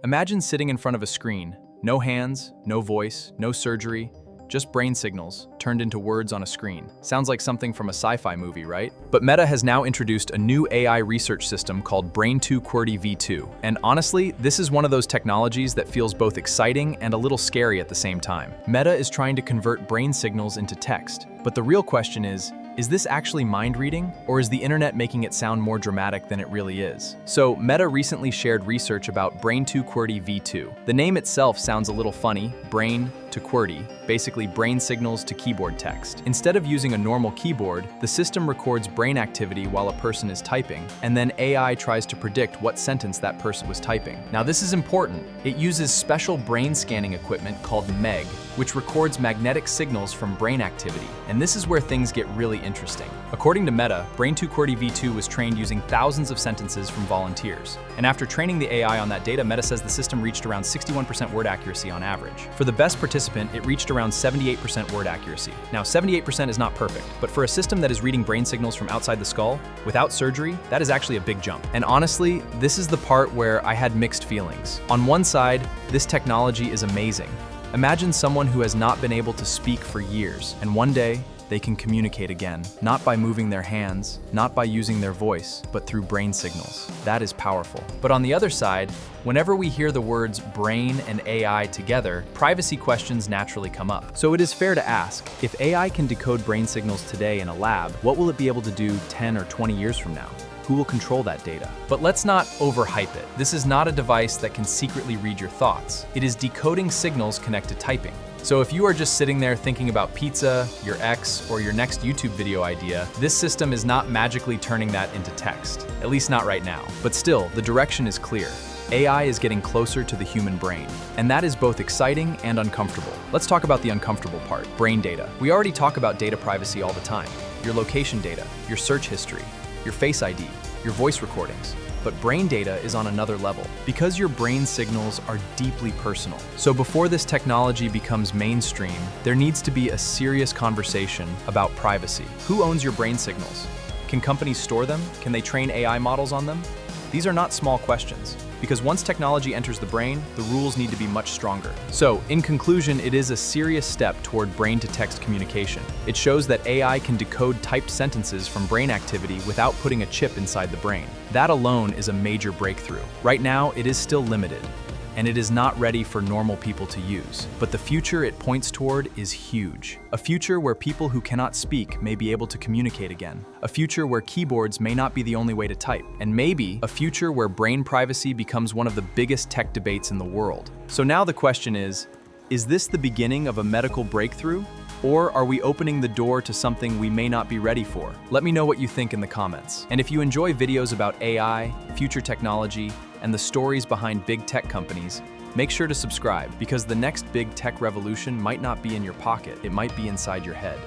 Imagine sitting in front of a screen. No hands, no voice, no surgery, just brain signals turned into words on a screen. Sounds like something from a sci-fi movie, right? But Meta has now introduced a new AI research system called Brain2 Qwerty V2. And honestly, this is one of those technologies that feels both exciting and a little scary at the same time. Meta is trying to convert brain signals into text. But the real question is this actually mind reading, or is the internet making it sound more dramatic than it really is? So Meta recently shared research about Brain2 Qwerty V2. The name itself sounds a little funny, brain to QWERTY, basically brain signals to keyboard text. Instead of using a normal keyboard, the system records brain activity while a person is typing, and then AI tries to predict what sentence that person was typing. Now this is important. It uses special brain scanning equipment called MEG, which records magnetic signals from brain activity. And this is where things get really interesting. According to Meta, Brain2 Qwerty V2 was trained using thousands of sentences from volunteers. And after training the AI on that data, Meta says the system reached around 61% word accuracy on average. For the best participant, it reached around 78% word accuracy. Now, 78% is not perfect, but for a system that is reading brain signals from outside the skull, without surgery, that is actually a big jump. And honestly, this is the part where I had mixed feelings. On one side, this technology is amazing. Imagine someone who has not been able to speak for years, and one day, they can communicate again, not by moving their hands, not by using their voice, but through brain signals. That is powerful. But on the other side, whenever we hear the words brain and AI together, privacy questions naturally come up. So it is fair to ask, if AI can decode brain signals today in a lab, what will it be able to do 10 or 20 years from now? Who will control that data? But let's not overhype it. This is not a device that can secretly read your thoughts. It is decoding signals connected to typing. So if you are just sitting there thinking about pizza, your ex, or your next YouTube video idea, this system is not magically turning that into text, at least not right now. But still, the direction is clear. AI is getting closer to the human brain, and that is both exciting and uncomfortable. Let's talk about the uncomfortable part, brain data. We already talk about data privacy all the time. Your location data, your search history, your Face ID, your voice recordings. But brain data is on another level, because your brain signals are deeply personal. So before this technology becomes mainstream, there needs to be a serious conversation about privacy. Who owns your brain signals? Can companies store them? Can they train AI models on them? These are not small questions, because once technology enters the brain, the rules need to be much stronger. So, in conclusion, it is a serious step toward brain-to-text communication. It shows that AI can decode typed sentences from brain activity without putting a chip inside the brain. That alone is a major breakthrough. Right now, it is still limited, and it is not ready for normal people to use. But the future it points toward is huge. A future where people who cannot speak may be able to communicate again. A future where keyboards may not be the only way to type. And maybe a future where brain privacy becomes one of the biggest tech debates in the world. So now the question is this the beginning of a medical breakthrough? Or are we opening the door to something we may not be ready for? Let me know what you think in the comments. And if you enjoy videos about AI, future technology, and the stories behind big tech companies, make sure to subscribe, because the next big tech revolution might not be in your pocket, it might be inside your head.